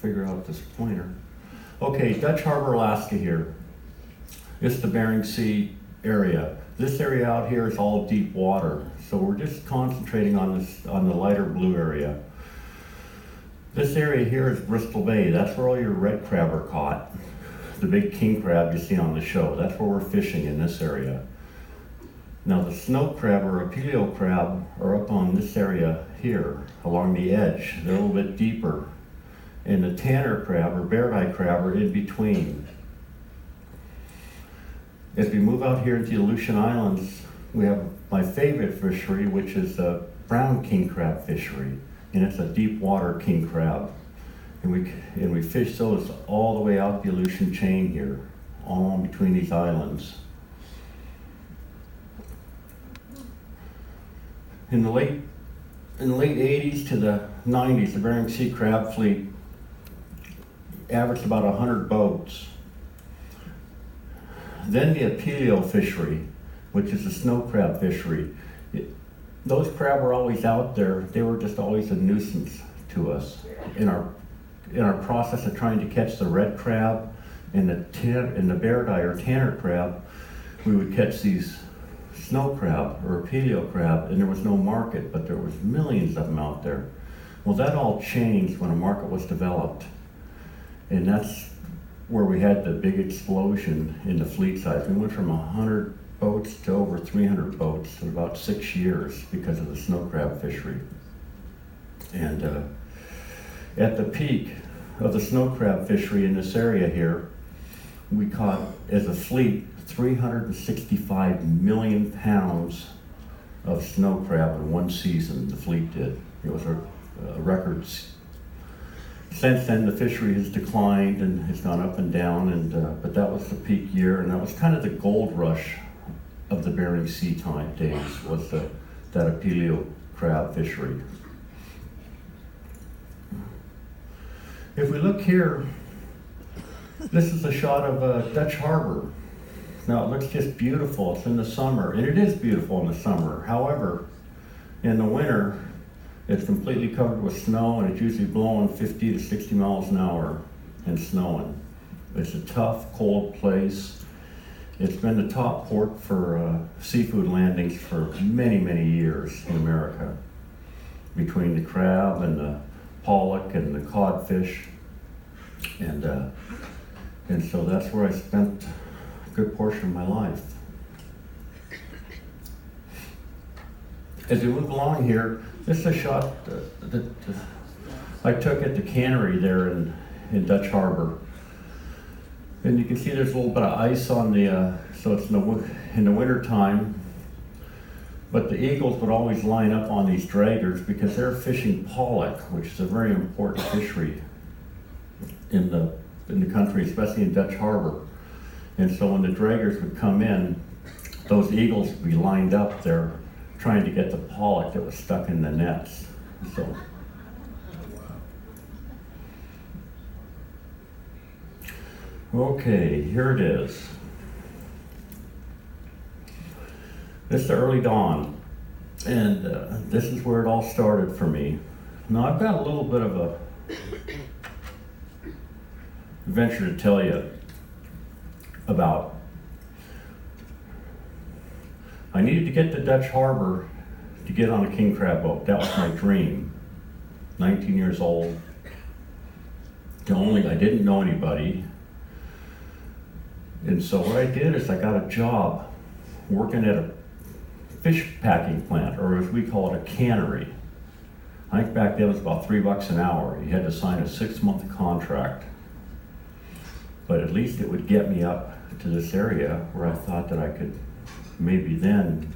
figure out this pointer. Okay, Dutch Harbor, Alaska here. It's the Bering Sea area. This area out here is all deep water, so we're just concentrating on the lighter blue area. This area here is Bristol Bay. That's where all your red crab are caught. The big king crab you see on the show. That's where we're fishing in this area. Now the snow crab or apelio crab are up on this area here along the edge. They're a little bit deeper. And the tanner crab or bear-eye crab are in between. As we move out here into the Aleutian Islands, we have my favorite fishery, which is the brown king crab fishery. And it's a deep water king crab. And we fish those all the way out the Aleutian chain here, all in between these islands. In the late 80s to the 90s, the Bering Sea crab fleet averaged about 100 boats. Then the apelio fishery, which is a snow crab fishery, those crab were always out there. They were just always a nuisance to us. In our process of trying to catch the red crab and the bear-eye or tanner crab, we would catch these snow crab or apelio crab, and there was no market, but there was millions of them out there. Well, that all changed when a market was developed, and that's where we had the big explosion in the fleet size. We went from 100 boats to over 300 boats in about 6 years because of the snow crab fishery. And at the peak of the snow crab fishery in this area here, we caught, as a fleet, 365 million pounds of snow crab in one season. The fleet did. It was a record. Since then, the fishery has declined and has gone up and down, but that was the peak year, and that was kind of the gold rush of the Bering Sea time days, was that apelio crab fishery. If we look here, this is a shot of Dutch Harbor. Now it looks just beautiful. It's in the summer, and it is beautiful in the summer. However, in the winter, it's completely covered with snow, and it's usually blowing 50 to 60 miles an hour and snowing. It's a tough, cold place. It's been the top port for seafood landings for many, many years in America, between the crab and the pollock and the codfish, and so that's where I spent a good portion of my life. As we move along here, this is a shot that I took at the cannery there in Dutch Harbor, and you can see there's a little bit of ice on the so it's in the winter time. But the eagles would always line up on these draggers because they're fishing pollock, which is a very important fishery in the country, especially in Dutch Harbor. And so when the draggers would come in, those eagles would be lined up there trying to get the pollock that was stuck in the nets. So, okay, here it is. This is the early dawn, and this is where it all started for me. Now I've got a little bit of a adventure to tell you about. I needed to get to Dutch Harbor to get on a king crab boat. That was my dream. 19 years old. I didn't know anybody. And so what I did is I got a job working at a fish packing plant, or as we call it, a cannery. I think back then it was about $3 an hour. You had to sign a 6-month contract. But at least it would get me up to this area where I thought that I could maybe then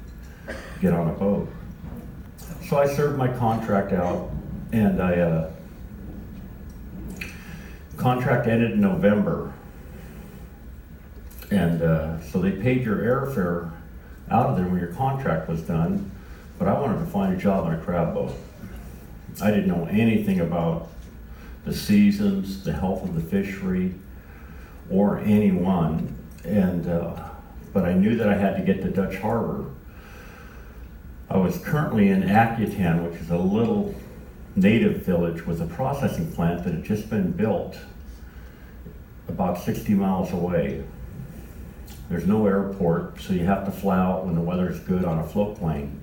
get on a boat. So I served my contract out, and contract ended in November. And so they paid your airfare out of there when your contract was done, but I wanted to find a job on a crab boat. I didn't know anything about the seasons, the health of the fishery, or anyone, but I knew that I had to get to Dutch Harbor. I was currently in Akutan, which is a little native village was a processing plant that had just been built about 60 miles away. There's no airport, so you have to fly out when the weather's good on a float plane.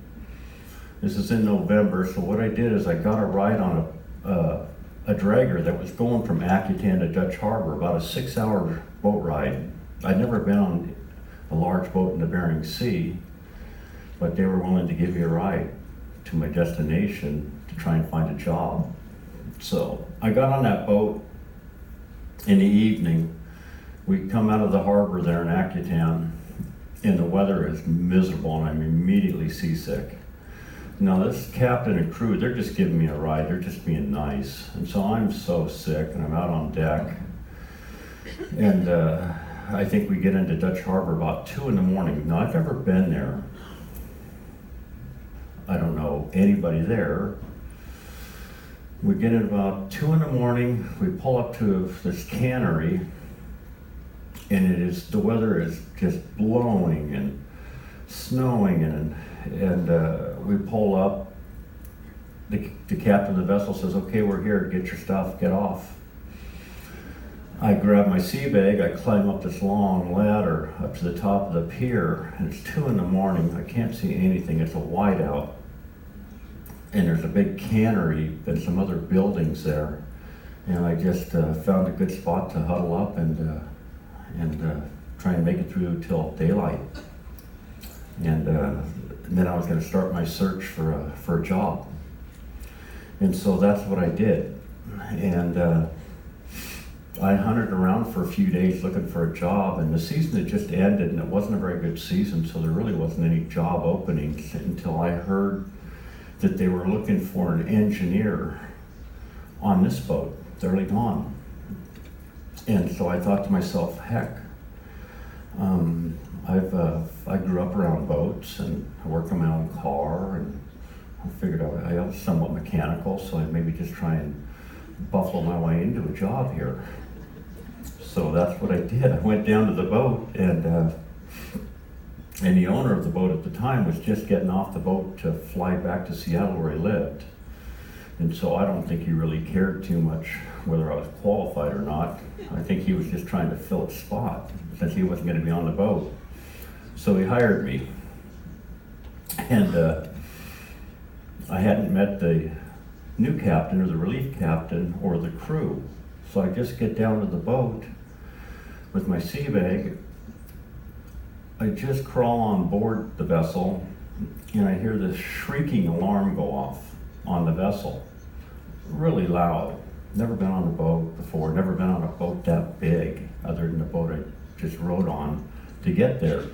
This is in November, so what I did is I got a ride on a dragger that was going from Akutan to Dutch Harbor, about a 6-hour boat ride. I'd never been on a large boat in the Bering Sea, but they were willing to give me a ride to my destination to try and find a job. So I got on that boat in the evening. We come out of the harbor there in Akutan, and the weather is miserable, and I'm immediately seasick. Now this captain and crew, they're just giving me a ride, they're just being nice. And so I'm so sick, and I'm out on deck. And I think we get into Dutch Harbor about 2 in the morning. Now I've never been there. I don't know anybody there. We get in about 2 in the morning, we pull up to this cannery, and the weather is just blowing and snowing, and we pull up. The captain of the vessel says, "Okay, we're here, get your stuff, get off." I grab my sea bag, I climb up this long ladder up to the top of the pier, and it's 2 in the morning, I can't see anything, it's a whiteout. And there's a big cannery and some other buildings there. And I just found a good spot to huddle up and try and make it through till daylight. And then I was going to start my search for a job. And so that's what I did. And I hunted around for a few days looking for a job, and the season had just ended, and it wasn't a very good season, so there really wasn't any job openings until I heard that they were looking for an engineer on this boat, Early Dawn. And so I thought to myself, heck, I grew up around boats, and I worked on my own car, and I figured I was somewhat mechanical, so I'd maybe just try and buffalo my way into a job here. So that's what I did. I went down to the boat, and the owner of the boat at the time was just getting off the boat to fly back to Seattle where he lived. And so I don't think he really cared too much whether I was qualified or not. I think he was just trying to fill a spot since he wasn't going to be on the boat. So he hired me. And I hadn't met the new captain or the relief captain or the crew. So I just get down to the boat with my sea bag. I just crawl on board the vessel, and I hear this shrieking alarm go off on the vessel. Really loud. Never been on a boat before, never been on a boat that big, other than the boat I just rode on to get there.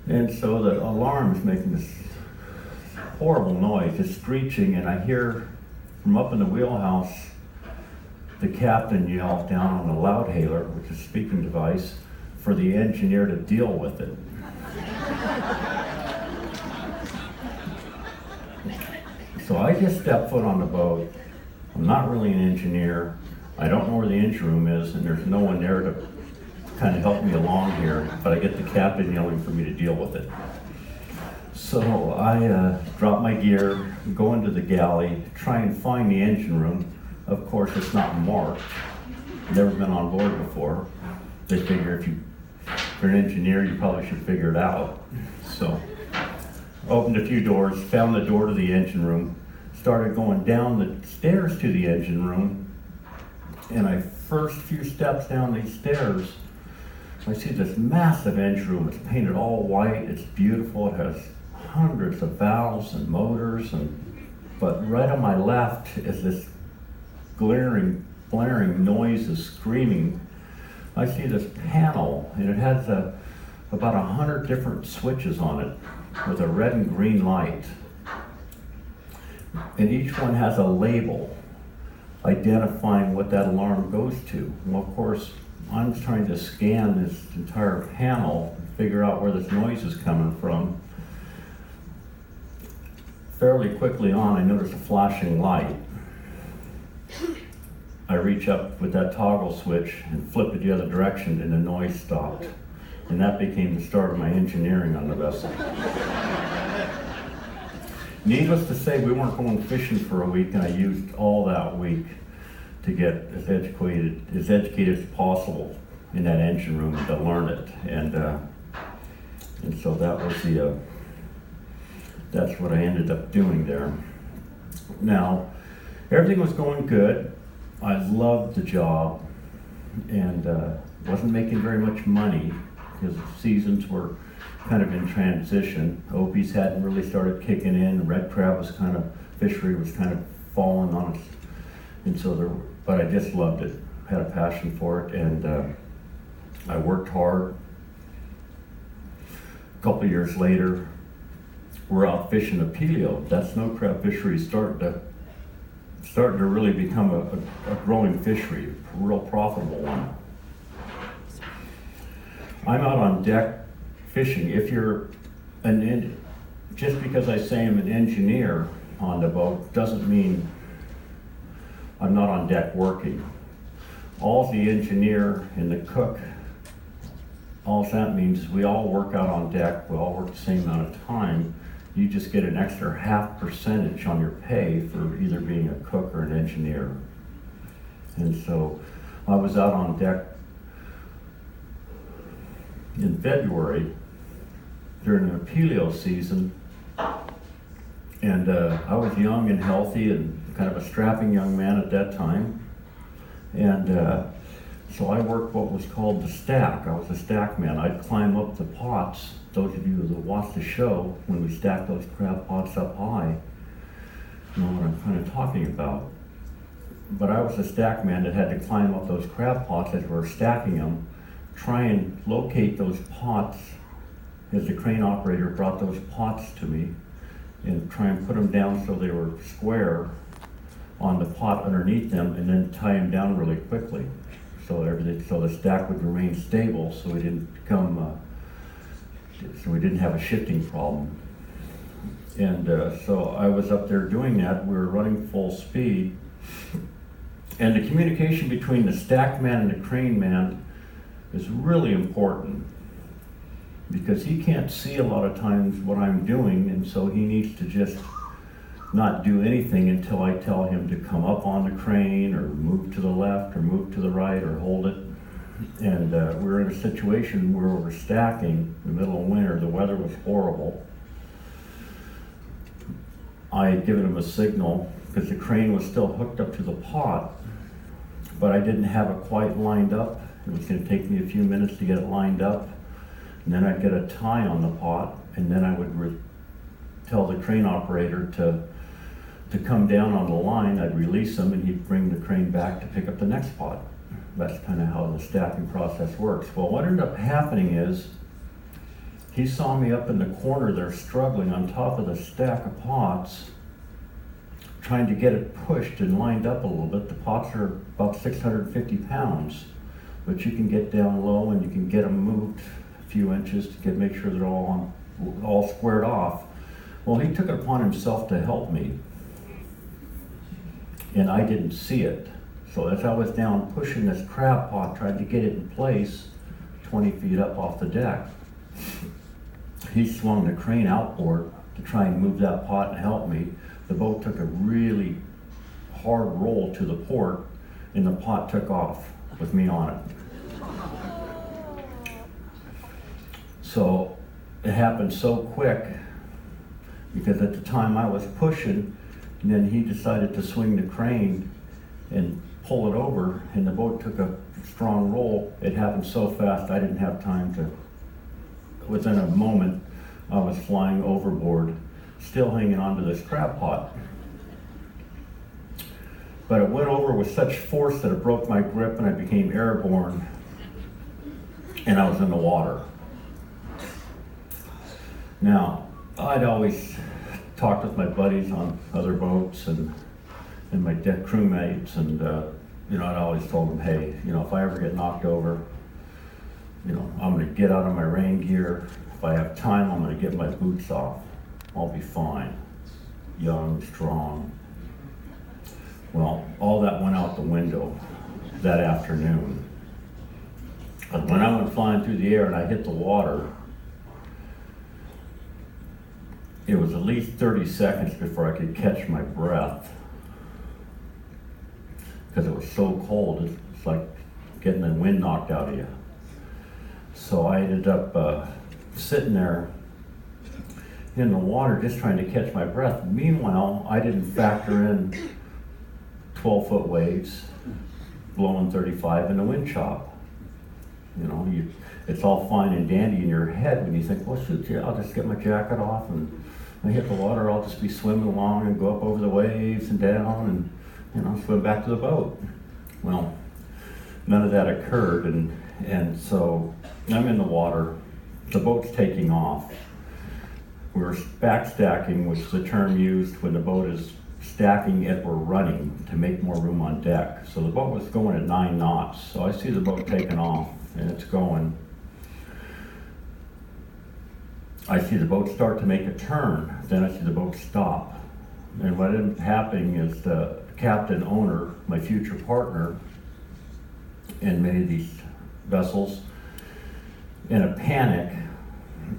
And so the alarm is making this horrible noise, just screeching, and I hear from up in the wheelhouse the captain yell down on the loudhailer, which is a speaking device, for the engineer to deal with it. So I just step foot on the boat. I'm not really an engineer. I don't know where the engine room is, and there's no one there to kind of help me along here, but I get the captain yelling for me to deal with it. So I drop my gear, go into the galley, try and find the engine room. Of course, it's not marked. Never been on board before. They figure if you're an engineer, you probably should figure it out. So opened a few doors, found the door to the engine room, started going down the stairs to the engine room, and I first few steps down these stairs, I see this massive engine room. It's painted all white, it's beautiful, it has hundreds of valves and motors, but right on my left is this blaring noises, screaming. I see this panel, and it has about 100 different switches on it with a red and green light. And each one has a label identifying what that alarm goes to. Well, of course, I'm trying to scan this entire panel, figure out where this noise is coming from. Fairly quickly on, I notice a flashing light. I reach up with that toggle switch and flip it the other direction, and the noise stopped. And that became the start of my engineering on the vessel. Needless to say, we weren't going fishing for a week, and I used all that week to get as educated as possible in that engine room and to learn it. And so that was that's what I ended up doing there. Now, everything was going good. I loved the job, and wasn't making very much money because the seasons were kind of in transition. Opies hadn't really started kicking in. Red crab fishery was kind of falling on us, and so but I just loved it. Had a passion for it, and I worked hard. A couple of years later, we're out fishing Apelio. That snow crab fishery is starting to really become a growing fishery, a real profitable one. I'm out on deck fishing. If you're just because I say I'm an engineer on the boat doesn't mean I'm not on deck working. All the engineer and the cook, all that means is we all work out on deck, we all work the same amount of time. You just get an extra 0.5% on your pay for either being a cook or an engineer. And so I was out on deck in February during the Apelio season, and I was young and healthy and kind of a strapping young man at that time. And so I worked what was called the stack. I was a stack man. I'd climb up the pots. Those of you that watch the show, when we stack those crab pots up high, you know what I'm kind of talking about. But I was a stack man that had to climb up those crab pots as we were stacking them, try and locate those pots as the crane operator brought those pots to me, and try and put them down so they were square on the pot underneath them, and then tie them down really quickly so the stack would remain stable, so we didn't have a shifting problem. And so I was up there doing that. We were running full speed, and the communication between the stack man and the crane man is really important, because he can't see a lot of times what I'm doing, and so he needs to just not do anything until I tell him to come up on the crane or move to the left or move to the right or hold it. And we were in a situation where we were stacking in the middle of winter. The weather was horrible. I had given him a signal because the crane was still hooked up to the pot, but I didn't have it quite lined up. It was going to take me a few minutes to get it lined up, and then I'd get a tie on the pot, and then I would tell the crane operator to come down on the line. I'd release him, and he'd bring the crane back to pick up the next pot. That's kind of how the stacking process works. Well, what ended up happening is he saw me up in the corner there struggling on top of the stack of pots, trying to get it pushed and lined up a little bit. The pots are about 650 pounds, but you can get down low and you can get them moved a few inches to make sure they're all squared off. Well, he took it upon himself to help me, and I didn't see it. So as I was down pushing this crab pot, trying to get it in place 20 feet up off the deck, he swung the crane outboard to try and move that pot and help me. The boat took a really hard roll to the port, and the pot took off with me on it. So it happened so quick, because at the time I was pushing, and then he decided to swing the crane and pull it over, and the boat took a strong roll. It happened so fast I didn't have time to, within a moment, I was flying overboard, still hanging onto this crab pot. But it went over with such force that it broke my grip and I became airborne, and I was in the water. Now, I'd always talked with my buddies on other boats and my deck crewmates, and I'd always told them, hey, if I ever get knocked over, I'm gonna get out of my rain gear. If I have time, I'm gonna get my boots off. I'll be fine. Young, strong. Well, all that went out the window that afternoon. But when I went flying through the air and I hit the water, it was at least 30 seconds before I could catch my breath because it was so cold. It's like getting the wind knocked out of you. So I ended up sitting there in the water just trying to catch my breath. Meanwhile, I didn't factor in 12-foot waves blowing 35 in the wind chop. You know, it's all fine and dandy in your head when you think, well, shoot, yeah, I'll just get my jacket off and when I hit the water, I'll just be swimming along and go up over the waves and down and, you know, swim back to the boat. Well, none of that occurred, and so I'm in the water, the boat's taking off. We're backstacking, which is the term used when the boat is stacking it or running to make more room on deck. So the boat was going at 9 knots. So I see the boat taking off and it's going. I see the boat start to make a turn, then I see the boat stop. And what ended up happening is the captain owner, my future partner in many of these vessels, in a panic,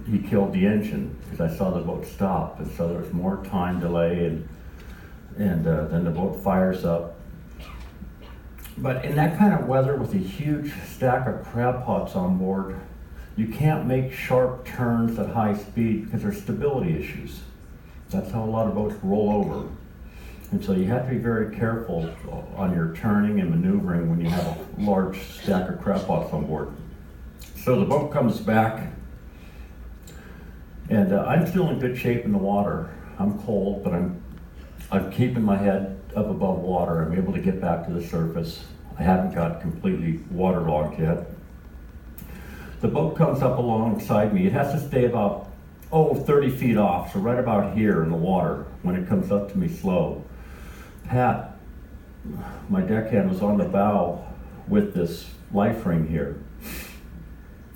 he killed the engine because I saw the boat stop, and so there was more time delay, and then the boat fires up. But in that kind of weather with a huge stack of crab pots on board, you can't make sharp turns at high speed because there's stability issues. That's how a lot of boats roll over. And so you have to be very careful on your turning and maneuvering when you have a large stack of crab pots on board. So the boat comes back, and I'm still in good shape in the water. I'm cold, but I'm keeping my head up above water. I'm able to get back to the surface. I haven't got completely waterlogged yet. The boat comes up alongside me. It has to stay about 30 feet off, so right about here in the water when it comes up to me slow. Pat, my deckhand, was on the bow with this life ring here.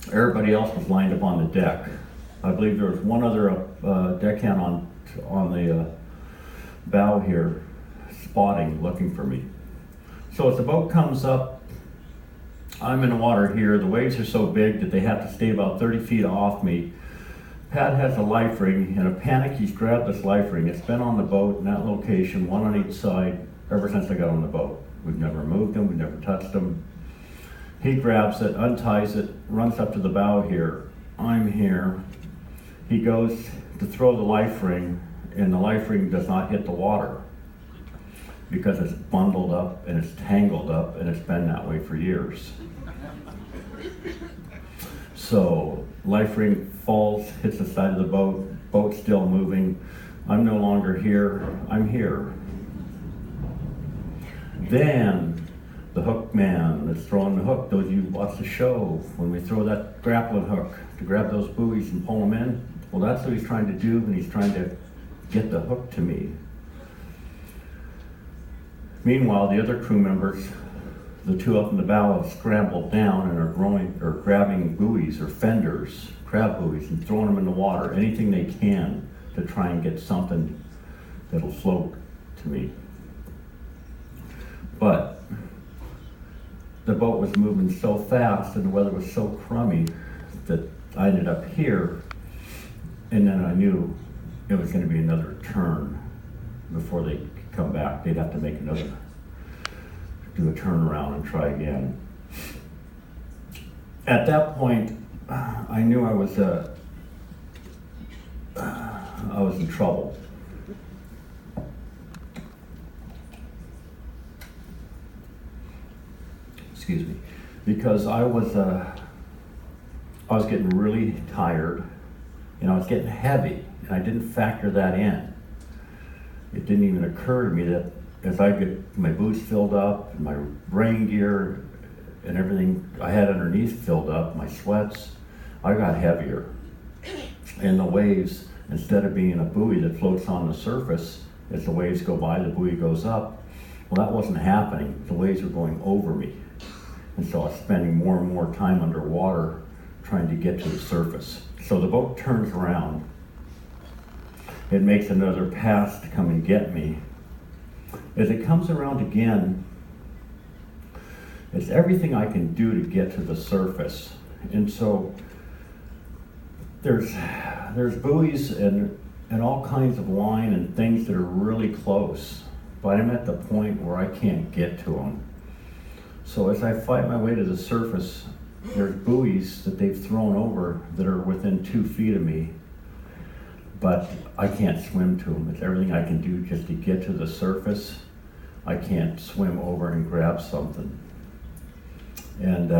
Everybody else was lined up on the deck. I believe there was one other deckhand on the bow here, spotting, looking for me. So as the boat comes up, I'm in the water here. The waves are so big that they have to stay about 30 feet off me. Pat has a life ring. In a panic, he's grabbed this life ring. It's been on the boat in that location, one on each side, ever since I got on the boat. We've never moved him, we've never touched him. He grabs it, unties it, runs up to the bow here. I'm here. He goes to throw the life ring, and the life ring does not hit the water because it's bundled up and it's tangled up, and it's been that way for years. So life ring falls, hits the side of the boat, boat's still moving. I'm no longer here, I'm here. Then the hook man that's throwing the hook, those of you who watch the show, when we throw that grappling hook to grab those buoys and pull them in, well, that's what he's trying to do, and he's trying to get the hook to me. Meanwhile, the other crew members, the two up in the bow, have scrambled down and are grabbing buoys or fenders, crab buoys, and throwing them in the water, anything they can to try and get something that'll float to me. But the boat was moving so fast and the weather was so crummy that I ended up here, and then I knew it was going to be another turn before they could come back. They'd have to do a turnaround and try again. At that point, I knew I was in trouble. Excuse me, because I was getting really tired, and I was getting heavy, and I didn't factor that in. It didn't even occur to me that as I get my boots filled up, and my rain gear, and everything I had underneath filled up, my sweats, I got heavier. And the waves, instead of being a buoy that floats on the surface, as the waves go by, the buoy goes up. Well, that wasn't happening. The waves were going over me. And so I was spending more and more time underwater trying to get to the surface. So the boat turns around. It makes another pass to come and get me. As it comes around again, it's everything I can do to get to the surface. And so there's buoys and and all kinds of line and things that are really close, but I'm at the point where I can't get to them. So as I fight my way to the surface, there's buoys that they've thrown over that are within 2 feet of me, but I can't swim to them. It's everything I can do just to get to the surface. I can't swim over and grab something. And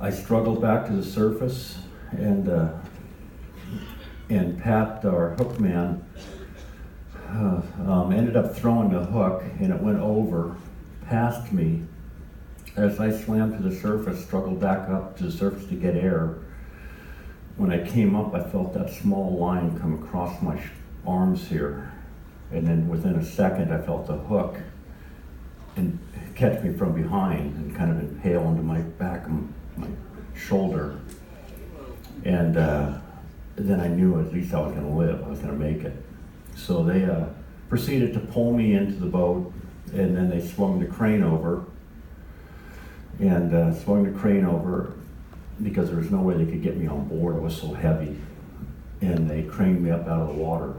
I struggled back to the surface, and Pat, our hook man, ended up throwing the hook, and it went over past me. As I swam to the surface, struggled back up to the surface to get air. When I came up, I felt that small line come across my arms here. And then within a second, I felt the hook and catch me from behind and kind of impale into my back and my shoulder. And then I knew at least I was gonna live, I was gonna make it. So they proceeded to pull me into the boat, and then they swung the crane over. And swung the crane over because there was no way they could get me on board. It was so heavy. And they craned me up out of the water.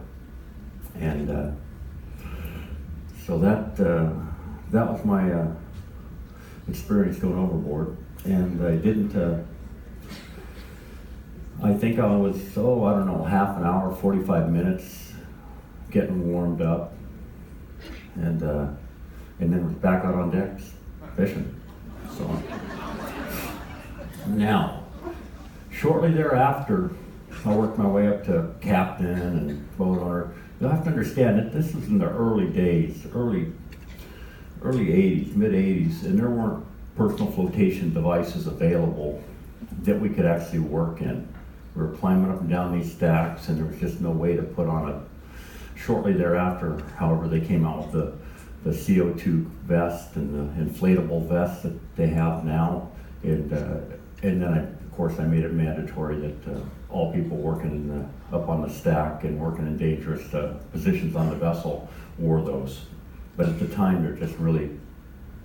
And so that was my experience going overboard. And I didn't, I think I was, I don't know, half an hour, 45 minutes getting warmed up. And then was back out on deck fishing. So now, shortly thereafter, I worked my way up to captain and boat owner. You'll have to understand that this was in the early days, early 80s, mid 80s, and there weren't personal flotation devices available that we could actually work in. We were climbing up and down these stacks, and there was just no way to put on a. Shortly thereafter, however, they came out with the CO2 vest and the inflatable vest that they have now. And then, of course, I made it mandatory that all people working up on the stack and working in dangerous positions on the vessel wore those. But at the time, they're just really,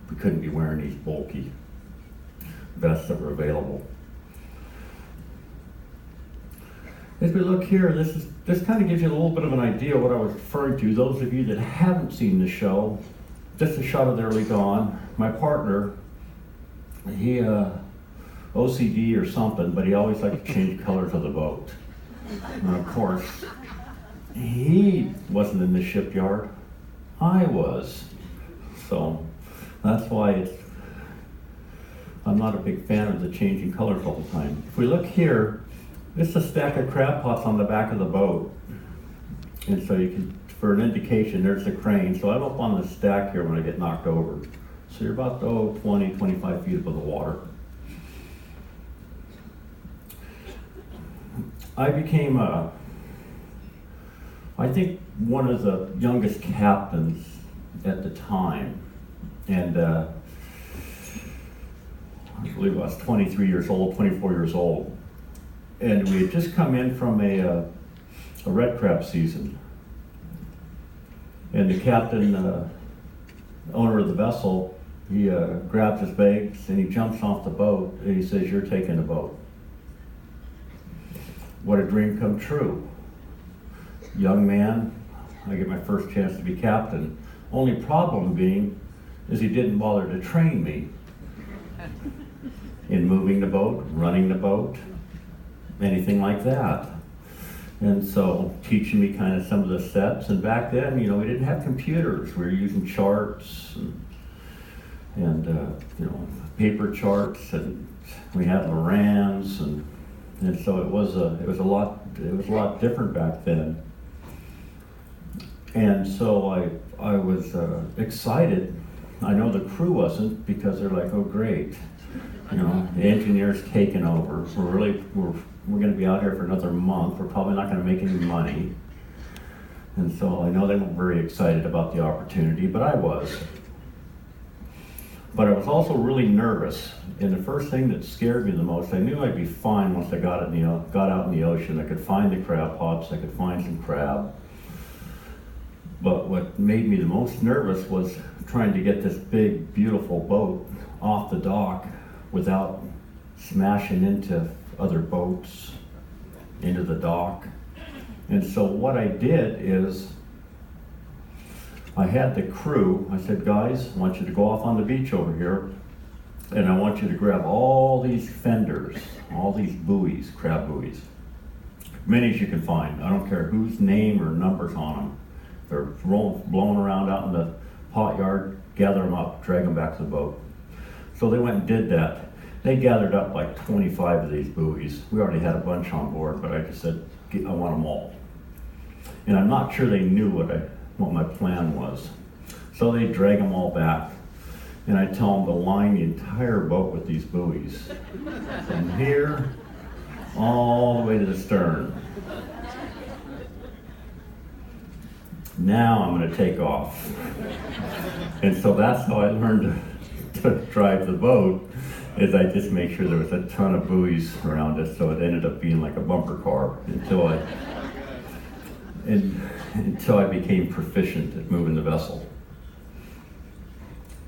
we couldn't be wearing these bulky vests that were available. As we look here, this kind of gives you a little bit of an idea of what I was referring to. Those of you that haven't seen the show, just a shot of the early dawn. My partner, he OCD or something, but he always liked to change colors of the boat. And of course, he wasn't in the shipyard. I was. So that's why I'm not a big fan of the changing colors all the time. If we look here, this is a stack of crab pots on the back of the boat. And so you can, for an indication, there's the crane. So I'm up on the stack here when I get knocked over. So you're about 20, 25 feet above the water. I became, I think, one of the youngest captains at the time. And I believe I was 23 years old, 24 years old. And we had just come in from a red crab season. And the captain, owner of the vessel, he grabs his bags and he jumps off the boat and he says, "You're taking the boat." What a dream come true. Young man, I get my first chance to be captain. Only problem being is he didn't bother to train me in moving the boat, running the boat, anything like that. And so teaching me kind of some of the steps. And back then, we didn't have computers. We were using charts and paper charts, and we had Lorans, and so it was a lot different back then. And so I was excited. I know the crew wasn't, because they're like, "Oh, great, the engineer's taking over. We're going to be out here for another month. We're probably not going to make any money." And so I know they weren't very excited about the opportunity, but I was. But I was also really nervous. And the first thing that scared me the most, I knew I'd be fine once I got out in the ocean. I could find the crab pots. I could find some crab. But what made me the most nervous was trying to get this big, beautiful boat off the dock without smashing into other boats, into the dock. And so what I did is, I had the crew, I said, guys, I want you to go off on the beach over here, and I want you to grab all these fenders, all these buoys, crab buoys, many as you can find. I don't care whose name or numbers on them. They're blowing around out in the pot yard, gather them up, drag them back to the boat. So they went and did that. They gathered up like 25 of these buoys. We already had a bunch on board, but I just said, I want them all. And I'm not sure they knew what my plan was. So they drag them all back, and I tell them to line the entire boat with these buoys. From here, all the way to the stern. Now I'm gonna take off. And so that's how I learned to drive the boat, is I just make sure there was a ton of buoys around it, so it ended up being like a bumper car until I became proficient at moving the vessel.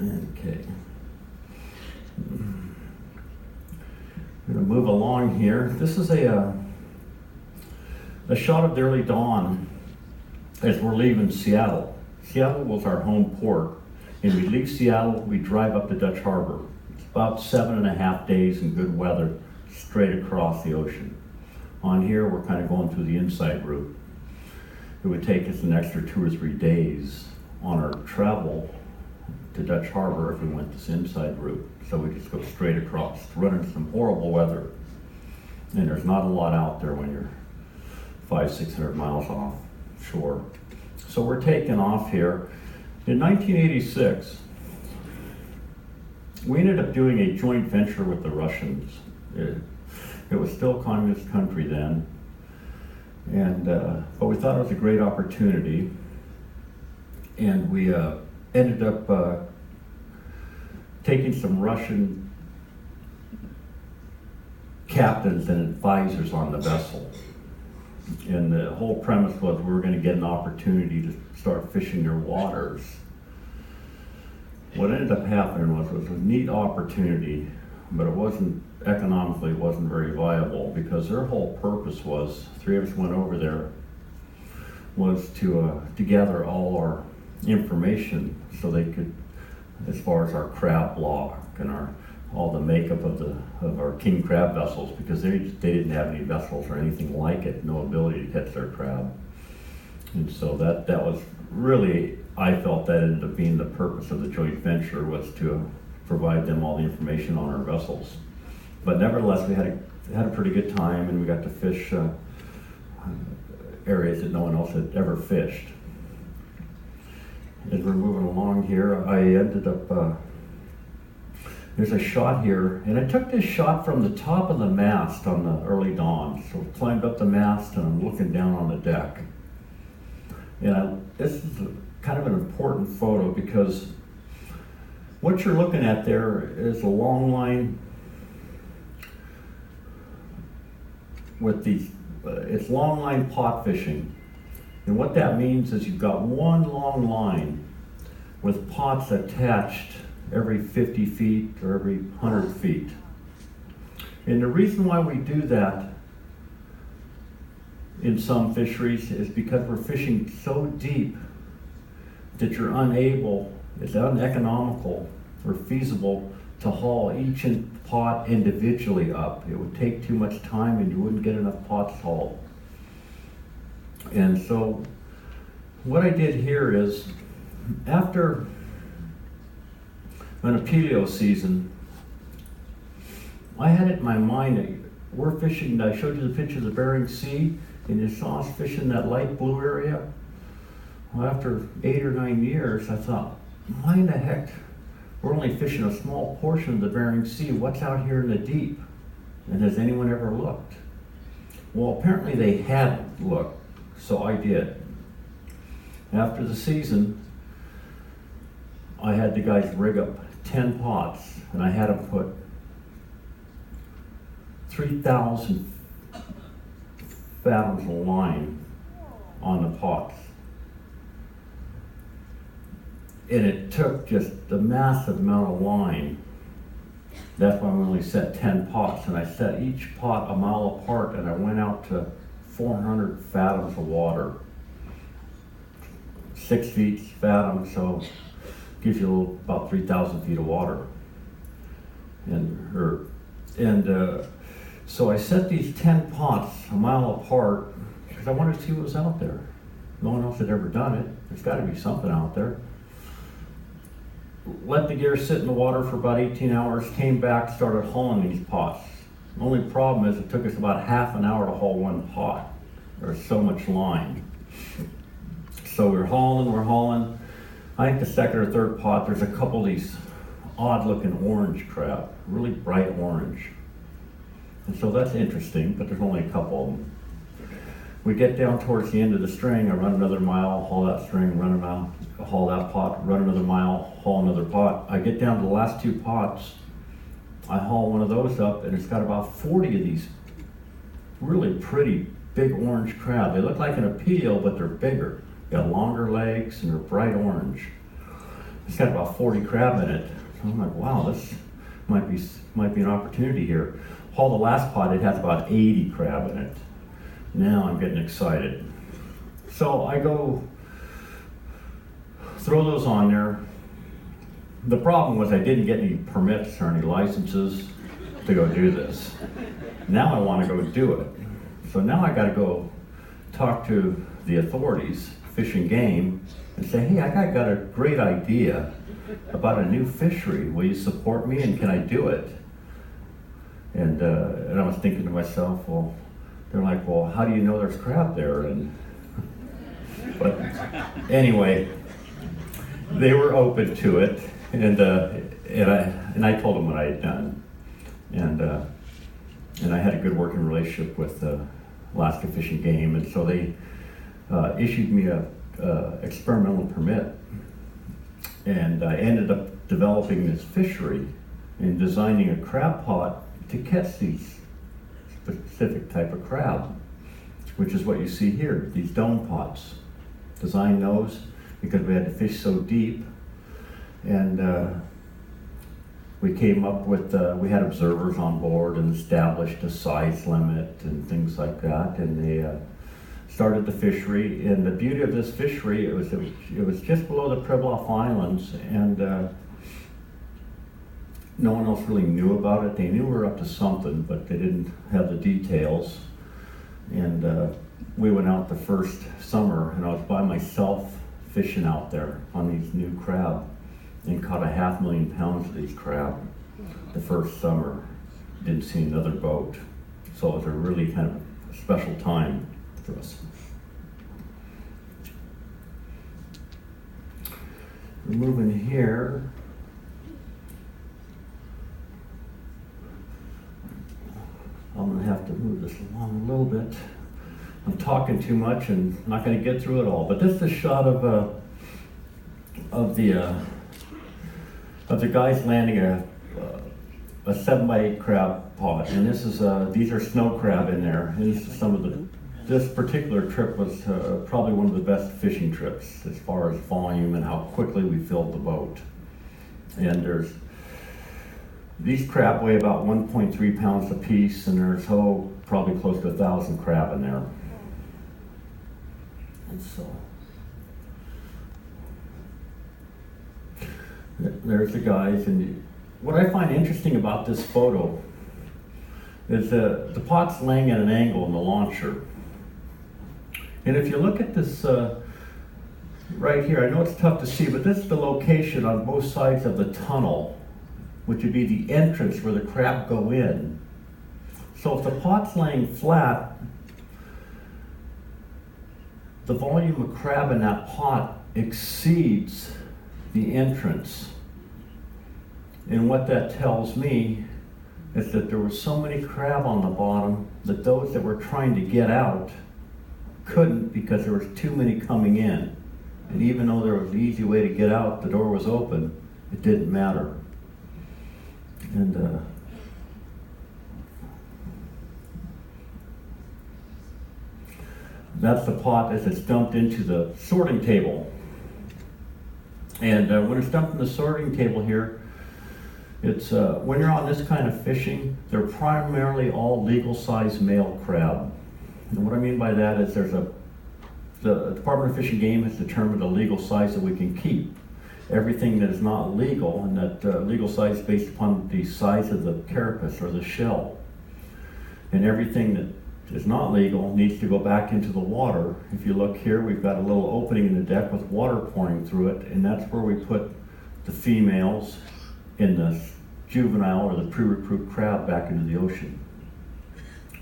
Okay. I'm gonna move along here. This is a shot of the early dawn as we're leaving Seattle. Seattle was our home port, and we leave Seattle, we drive up to Dutch Harbor. It's about 7.5 days in good weather, straight across the ocean. On here, we're kind of going through the inside route. It would take us an extra 2 or 3 days on our travel to Dutch Harbor if we went this inside route. So we just go straight across, running some horrible weather. And there's not a lot out there when you're 500-600 miles offshore. So we're taking off here. In 1986, we ended up doing a joint venture with the Russians. It was still a communist country then. And but we thought it was a great opportunity, and we ended up taking some Russian captains and advisors on the vessel. And the whole premise was we were going to get an opportunity to start fishing their waters. What ended up happening was it was a neat opportunity, but it wasn't economically, it wasn't very viable, because their whole purpose was, 3 of us went over there, was to gather all our information so they could, as far as our crab block and all the makeup of our king crab vessels, because they didn't have any vessels or anything like it, no ability to catch their crab. And so that was really, I felt that ended up being the purpose of the joint venture, was to provide them all the information on our vessels. But nevertheless, we had a pretty good time, and we got to fish areas that no one else had ever fished. As we're moving along here, I ended up, there's a shot here, and I took this shot from the top of the mast on the early dawn. So I climbed up the mast, and I'm looking down on the deck. And this is kind of an important photo, because what you're looking at there is a long line with these, it's long line pot fishing. And what that means is you've got one long line with pots attached every 50 feet or every 100 feet. And the reason why we do that in some fisheries is because we're fishing so deep that you're unable, it's uneconomical or feasible to haul each pot individually up. It would take too much time, and you wouldn't get enough pots hauled. And so what I did here is, after an Apelio season, I had it in my mind that we're fishing, I showed you the picture of the Bering Sea, and you saw us fishing that light blue area. Well, after 8 or 9 years, I thought, why in the heck, we're only fishing a small portion of the Bering Sea. What's out here in the deep? And has anyone ever looked? Well, apparently they hadn't looked, so I did. After the season, I had the guys rig up 10 pots, and I had them put 3,000 fathoms of line on the pots. And it took just a massive amount of line. That's why we only set 10 pots, and I set each pot a mile apart, and I went out to 400 fathoms of water. 6 feet fathom, so gives you about 3,000 feet of water. So I set these 10 pots a mile apart because I wanted to see what was out there. No one else had ever done it. There's got to be something out there. Let the gear sit in the water for about 18 hours, came back, started hauling these pots. The only problem is it took us about half an hour to haul one pot. There's so much line. So we're hauling. I think the second or third pot, there's a couple of these odd looking orange crab, really bright orange. And so that's interesting, but there's only a couple of them. We get down towards the end of the string, I run another mile, haul that string, run a mile, haul that pot, run another mile, haul another pot. I get down to the last 2 pots, I haul one of those up, and it's got about 40 of these really pretty big orange crab. They look like an appeal, but they're bigger. Got longer legs and they're bright orange. It's got about 40 crab in it. So I'm like, wow, this might be an opportunity here. Haul the last pot, it has about 80 crab in it. Now I'm getting excited. So I go throw those on there. The problem was I didn't get any permits or any licenses to go do this. Now I want to go do it. So now I got to go talk to the authorities, Fish and Game, and say, hey, I got a great idea about a new fishery. Will you support me and can I do it? And I was thinking to myself, well, they're like, well, how do you know there's crab there? But anyway, they were open to it, and I told them what I had done, and I had a good working relationship with Alaska Fish and Game, and so they issued me a experimental permit, and I ended up developing this fishery and designing a crab pot to catch these specific type of crab, which is what you see here, these dome pots. Designed those because we had to fish so deep, and we came up with, we had observers on board and established a size limit and things like that, and they started the fishery. And the beauty of this fishery, it was just below the Pribilof Islands, and no one else really knew about it. They knew we were up to something, but they didn't have the details. And we went out the first summer, and I was by myself fishing out there on these new crab, and caught 500,000 pounds of these crab the first summer. Didn't see another boat. So it was a really kind of special time for us. We're moving here. I'm gonna have to move this along a little bit. I'm talking too much and not gonna get through it all, but this is a shot of the guys landing a 7x8 crab pot, and this is these are snow crab in there. And this is this particular trip was probably one of the best fishing trips as far as volume and how quickly we filled the boat. And these crab weigh about 1.3 pounds a piece, and there's probably close to 1,000 crab in there. And so there's the guys, and what I find interesting about this photo is the pot's laying at an angle in the launcher. And if you look at this right here, I know it's tough to see, but this is the location on both sides of the tunnel, which would be the entrance where the crab go in. So if the pot's laying flat, the volume of crab in that pot exceeds the entrance. And what that tells me is that there were so many crab on the bottom that those that were trying to get out couldn't because there was too many coming in. And even though there was an easy way to get out, the door was open, it didn't matter. And that's the pot as it's dumped into the sorting table. And when it's dumped in the sorting table here, it's when you're on this kind of fishing, they're primarily all legal size male crab. And what I mean by that is the Department of Fish and Game has determined a legal size that we can keep. Everything that is not legal, and that legal size is based upon the size of the carapace or the shell. And everything that is not legal needs to go back into the water. If you look here, we've got a little opening in the deck with water pouring through it, and that's where we put the females in the juvenile or the pre-recruit crab back into the ocean.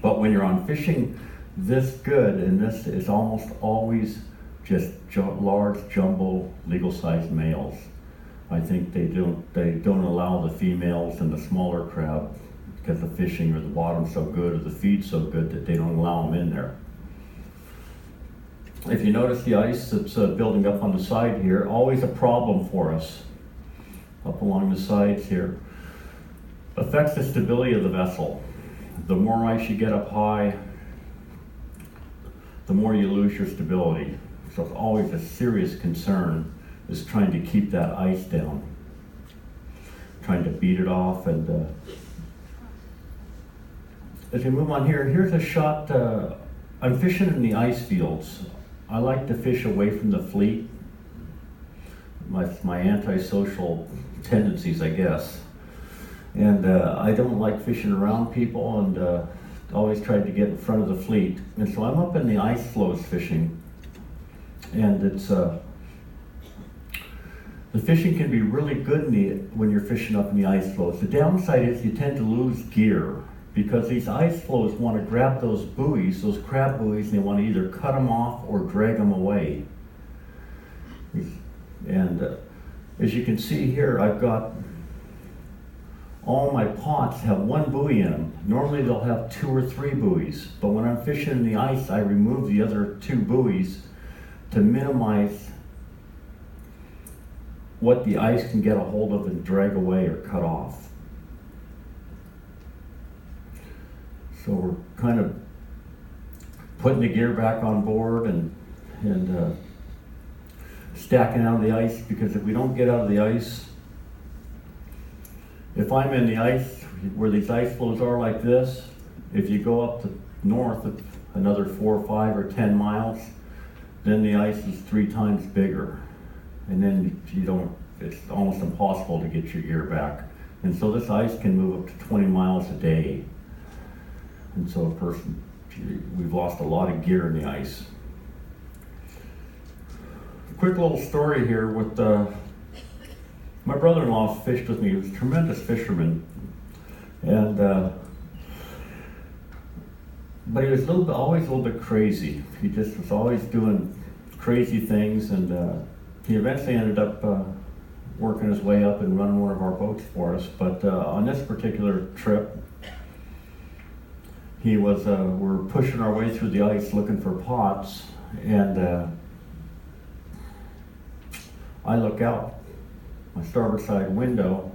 But when you're on fishing this good, and this is almost always just large jumbo legal sized males. I think they don't allow the females and the smaller crab because the fishing or the bottom's so good or the feed's so good that they don't allow them in there. If you notice the ice that's building up on the side here, always a problem for us up along the sides here. Affects the stability of the vessel. The more ice you get up high, the more you lose your stability. So it's always a serious concern is trying to keep that ice down, trying to beat it off. And as we move on here, here's a shot. I'm fishing in the ice fields. I like to fish away from the fleet. My antisocial tendencies, I guess. And I don't like fishing around people, and always tried to get in front of the fleet. And so I'm up in the ice floes fishing. And it's the fishing can be really good when you're fishing up in the ice floes. The downside is you tend to lose gear because these ice floes want to grab those buoys, those crab buoys, and they want to either cut them off or drag them away. And as you can see here, I've got all my pots have one buoy in them. Normally they'll have 2 or 3 buoys, but when I'm fishing in the ice, I remove the other 2 buoys to minimize what the ice can get a hold of and drag away or cut off. So we're kind of putting the gear back on board and stacking out of the ice, because if we don't get out of the ice, if I'm in the ice where these ice floes are like this, if you go up the north of another 4 or 5 or 10 miles, then the ice is 3 times bigger. And then it's almost impossible to get your gear back. And so this ice can move up to 20 miles a day. And so we've lost a lot of gear in the ice. Quick little story here with my brother-in-law fished with me. He was a tremendous fisherman. And but he was always a little bit crazy. He just was always doing crazy things, and he eventually ended up working his way up and running one of our boats for us. But on this particular trip, we're pushing our way through the ice looking for pots, and I look out my starboard side window,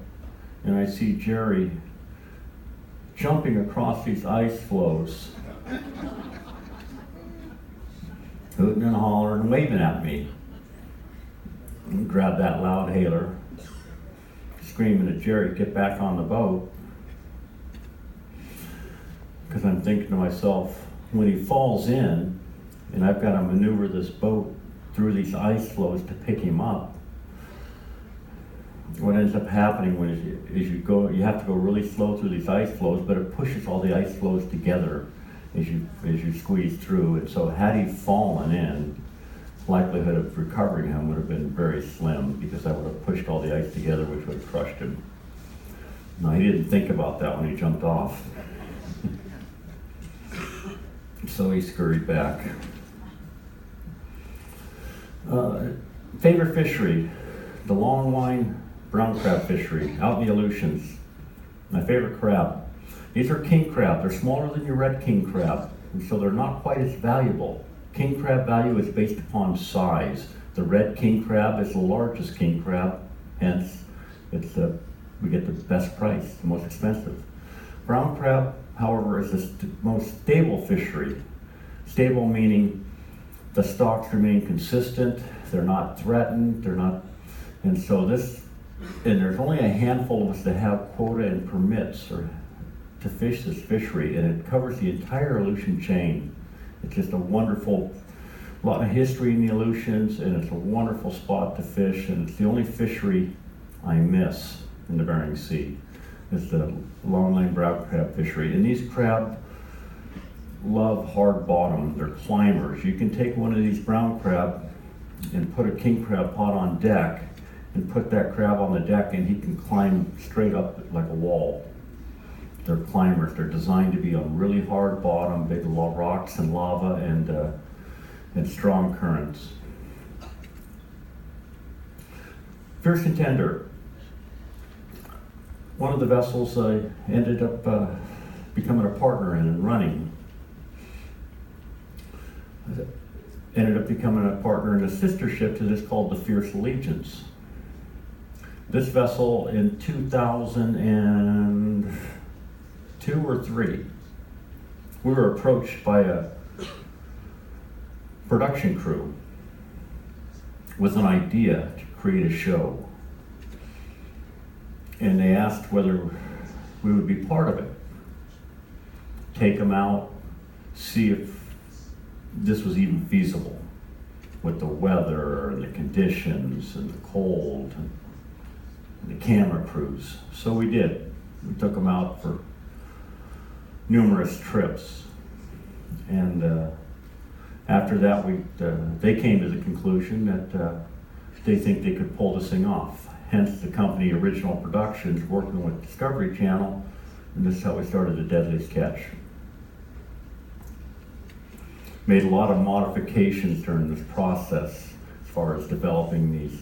and I see Jerry jumping across these ice floes, hooting and hollering and waving at me. And grab that loud hailer, screaming at Jerry, get back on the boat. Because I'm thinking to myself, when he falls in, and I've got to maneuver this boat through these ice floes to pick him up, what ends up happening you have to go really slow through these ice floes, but it pushes all the ice floes together as you squeeze through. And so had he fallen in, likelihood of recovering him would have been very slim, because I would have pushed all the ice together, which would have crushed him. No, he didn't think about that when he jumped off. So he scurried back. Favorite fishery, the longline brown crab fishery out in the Aleutians. My favorite crab. These are king crab. They're smaller than your red king crab, and so they're not quite as valuable. King crab value is based upon size. The red king crab is the largest king crab, hence we get the best price, the most expensive. Brown crab, however, is the most stable fishery. Stable meaning the stocks remain consistent, they're not threatened, and there's only a handful of us that have quota and permits to fish this fishery, and it covers the entire Aleutian chain. It's just a wonderful, lot of history in the Aleutians, and it's a wonderful spot to fish, and it's the only fishery I miss in the Bering Sea. It's the longline brown crab fishery. And these crab love hard bottom. They're climbers. You can take one of these brown crab and put a king crab pot on deck and put that crab on the deck, and he can climb straight up like a wall. They're climbers. They're designed to be on really hard bottom, big rocks and lava and strong currents. Fierce Contender. One of the vessels I ended up becoming a partner in and running. Ended up becoming a partner in a sister ship to this called the Fierce Allegiance. This vessel in 2002 or 3, we were approached by a production crew with an idea to create a show. And they asked whether we would be part of it. Take them out, see if this was even feasible with the weather and the conditions and the cold and the camera crews. So we did. We took them out for numerous trips. And after that, they came to the conclusion that they think they could pull this thing off. Hence the company Original Productions working with Discovery Channel, and this is how we started The Deadliest Catch. Made a lot of modifications during this process as far as developing these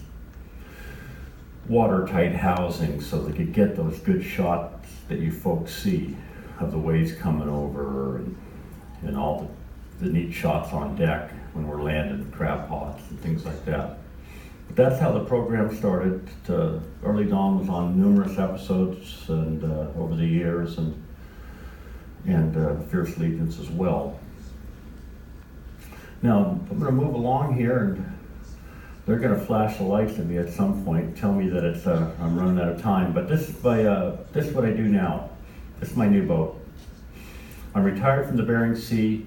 watertight housings so they could get those good shots that you folks see of the waves coming over and all the neat shots on deck when we're landing crab pots and things like that. But that's how the program started. Early Dawn was on numerous episodes and over the years, and Fierce Allegiance as well. Now I'm going to move along here, and they're going to flash the lights at me at some point, tell me that it's I'm running out of time. But this is what I do now. This is my new boat. I'm retired from the Bering Sea.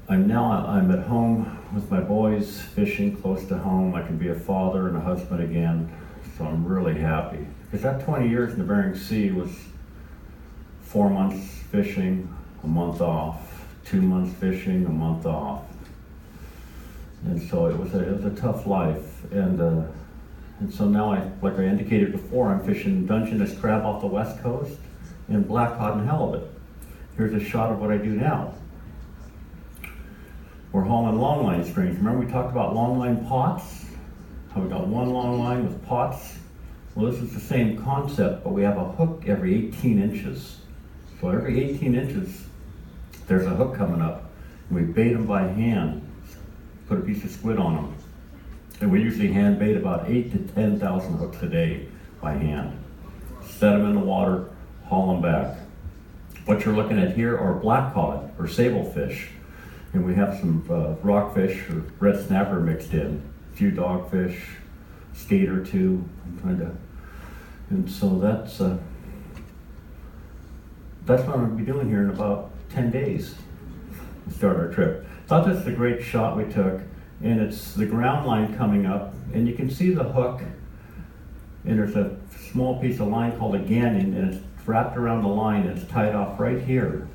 I'm at home with my boys, fishing close to home. I can be a father and a husband again, so I'm really happy. Because that 20 years in the Bering Sea was 4 months fishing, a month off, 2 months fishing, a month off. And so it was a tough life. And so now, like I indicated before, I'm fishing Dungeness crab off the west coast and blackcod and halibut. Here's a shot of what I do now. We're hauling longline strings. Remember we talked about longline pots? How we got one long line with pots? Well, this is the same concept, but we have a hook every 18 inches. So every 18 inches, there's a hook coming up. And we bait them by hand, put a piece of squid on them. And we usually hand bait about 8,000 to 10,000 hooks a day by hand. Set them in the water, haul them back. What you're looking at here are blackcod or sablefish. And we have some rockfish or red snapper mixed in, a few dogfish, skate or two. And so that's what I'm going to be doing here in about 10 days to start our trip. Thought this was a great shot we took, and it's the ground line coming up, and you can see the hook, and there's a small piece of line called a gannon, and it's wrapped around the line, and it's tied off right here.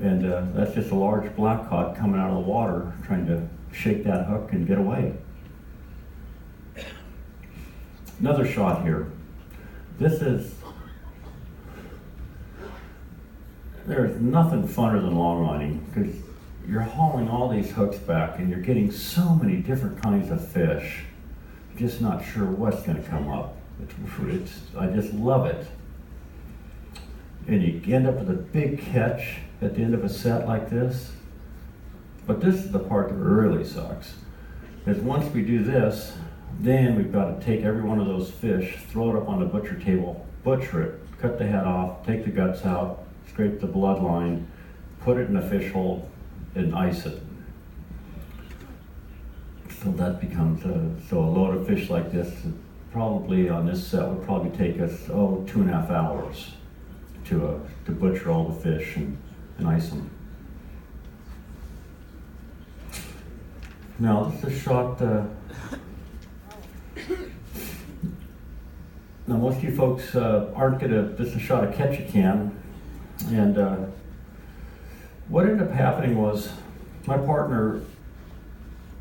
And that's just a large blackcod coming out of the water, trying to shake that hook and get away. Another shot here. There's nothing funner than longlining, because you're hauling all these hooks back and you're getting so many different kinds of fish. You're just not sure what's going to come up. I just love it. And you end up with a big catch at the end of a set like this. But this is the part that really sucks. Is once we do this, then we've got to take every one of those fish, throw it up on the butcher table, butcher it, cut the head off, take the guts out, scrape the bloodline, put it in a fish hole, and ice it. So that becomes a load of fish like this, probably on this set would probably take us 2.5 hours to butcher all the fish and ice them. Now this is shot. Now most of you folks aren't gonna. This is shot of Ketchikan, and what ended up happening was my partner.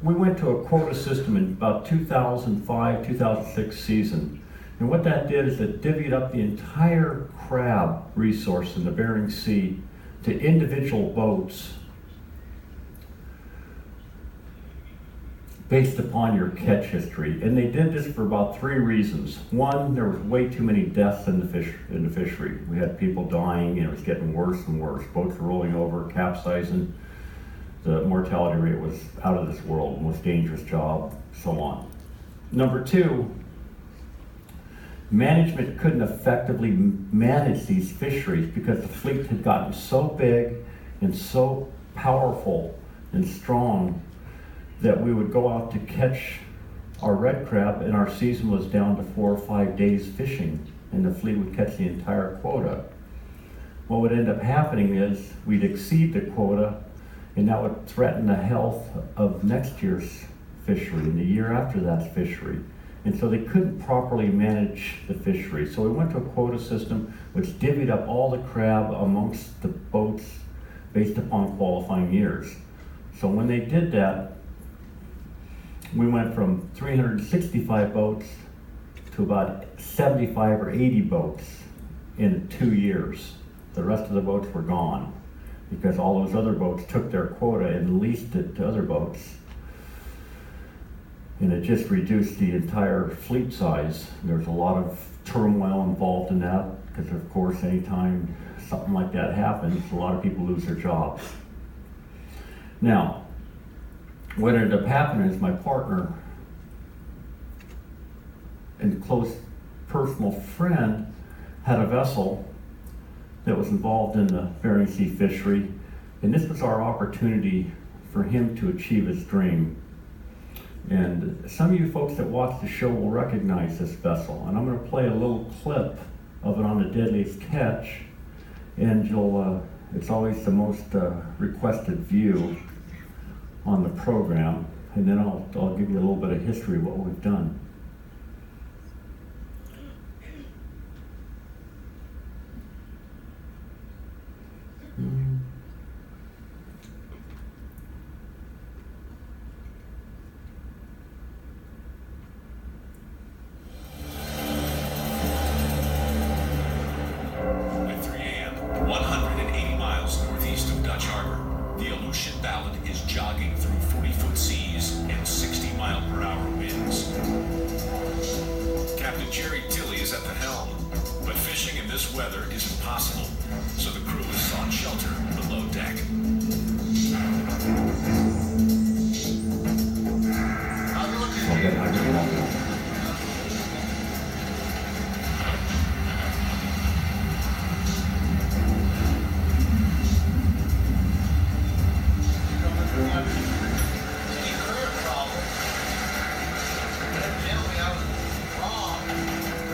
We went to a quota system in about 2005, 2006 season, and what that did is it divvied up the entire crab resource in the Bering Sea to individual boats based upon your catch history. And they did this for about 3 reasons. One, there was way too many deaths in the fishery. We had people dying, and it was getting worse and worse. Boats were rolling over, capsizing. The mortality rate was out of this world, most dangerous job, so on. Number 2, management couldn't effectively manage these fisheries because the fleet had gotten so big and so powerful and strong that we would go out to catch our red crab, and our season was down to 4 or 5 days fishing, and the fleet would catch the entire quota. What would end up happening is we'd exceed the quota, and that would threaten the health of next year's fishery and the year after that fishery. And so they couldn't properly manage the fishery. So we went to a quota system which divvied up all the crab amongst the boats based upon qualifying years. So when they did that, we went from 365 boats to about 75 or 80 boats in 2 years. The rest of the boats were gone, because all those other boats took their quota and leased it to other boats. And it just reduced the entire fleet size. There's a lot of turmoil involved in that, because of course anytime something like that happens, a lot of people lose their jobs. Now, what ended up happening is my partner and close personal friend had a vessel that was involved in the Bering Sea fishery, and this was our opportunity for him to achieve his dream. And some of you folks that watch the show will recognize this vessel, and I'm going to play a little clip of it on The Deadliest Catch, and it's always the most requested view on the program, and then I'll give you a little bit of history of what we've done. At 3 a.m., 180 miles northeast of Dutch Harbor, the Aleutian Ballad is jogging through 40-foot seas and 60-mile-per-hour winds. Captain Jerry Tilley is at the helm, but fishing in this weather is impossible, so the crew has sought shelter below deck.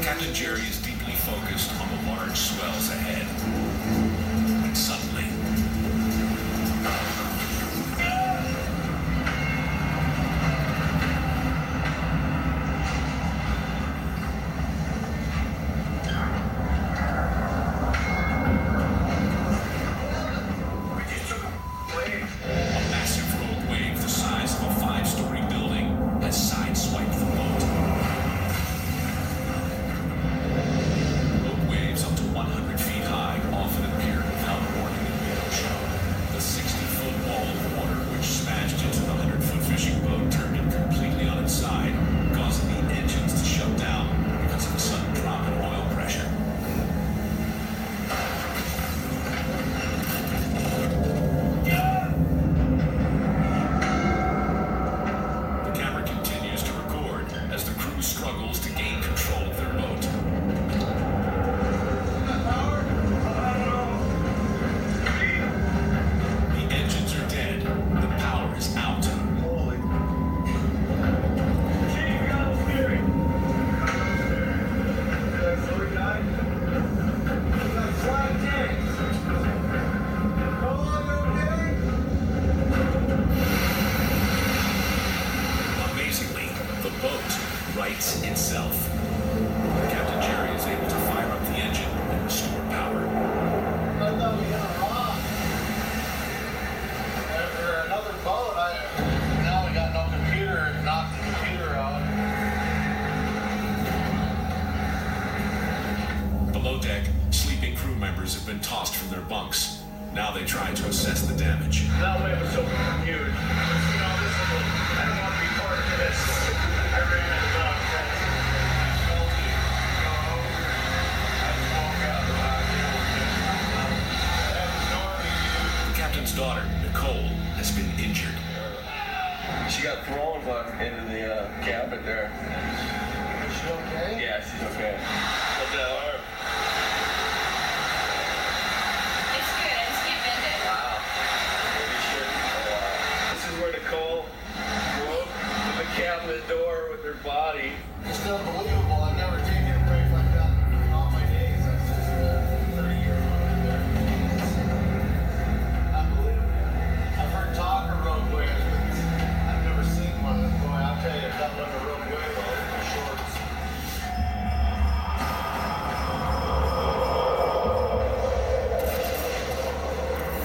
Captain Jerry is deeply focused on the large swells ahead. And suddenly, a massive rogue wave the size of a 5-story building has sideswiped the boat. Rogue waves up to 100 feet high often appear without warning in mid-ocean. The 60-foot wall of water which smashed into the 100-foot fishing boat turned it completely on its side, causing the engines to shut down because of a sudden drop in oil pressure. The camera continues to record as the crew struggles to gain control of their boat. The engines are dead. The power is out. itself. Captain Jerry is able to fire up the engine and restore power. I thought we got a rock. Or another boat. Now we got no computer. It knocked the computer out. Below deck, sleeping crew members have been tossed from their bunks. Now they try to assess the damage. That way was so confused. You know, this is I don't want to be part of this. I ran it about I smelled it. You know, I woke up. The captain's daughter, Nicole, has been injured. She got thrown into the cabin there. Is she okay? Yeah, she's okay. What's that arm? It's good. I just can't bend it. Wow. Maybe she This is where Nicole broke the cabinet door with her body. It's unbelievable. I've never taken a break like that in all my days. That's just 30 years right there. Unbelievable. I've heard talk of roadways, but I've never seen one. Boy, I'll tell you, if that wasn't a roadway, well, it's the shorts.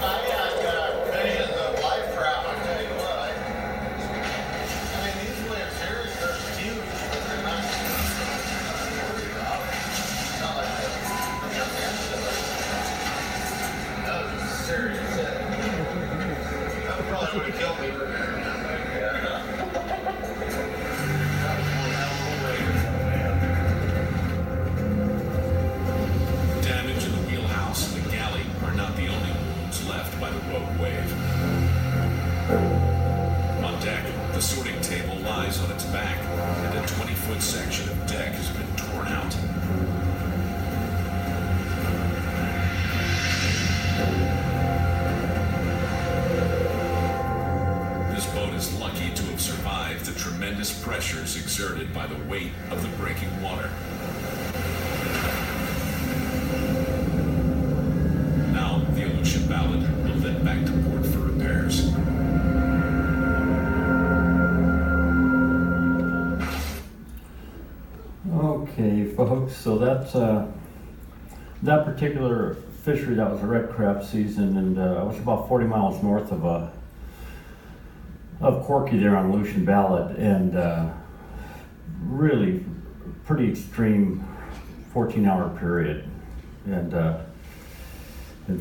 I got visions of life raft, I tell you what. I mean, these waves here, they're huge, but they're not worried about it. It's not like they're that was serious. That probably would have killed me. That was one hell of a wave. Damage in the wheelhouse and the galley are not the only wounds left by the rogue wave. On deck, the sorting table lies on its back, and a 20-foot section of deck has been torn out. This boat is lucky to have survived the tremendous pressures exerted by the weight of the breaking water. Now, the Aleutian Ballad will head back to port for repairs. Okay, folks, so that's that particular fishery, that was a red crab season, and I was about 40 miles north of Corky there on Aleutian Ballad, and really pretty extreme 14-hour period, and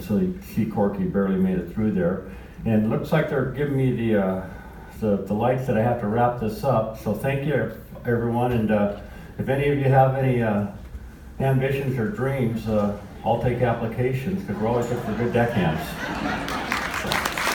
so you see Corky barely made it through there, and it looks like they're giving me the lights that I have to wrap this up. So thank you, everyone, and if any of you have any ambitions or dreams, I'll take applications because we're always looking for good deckhands. So.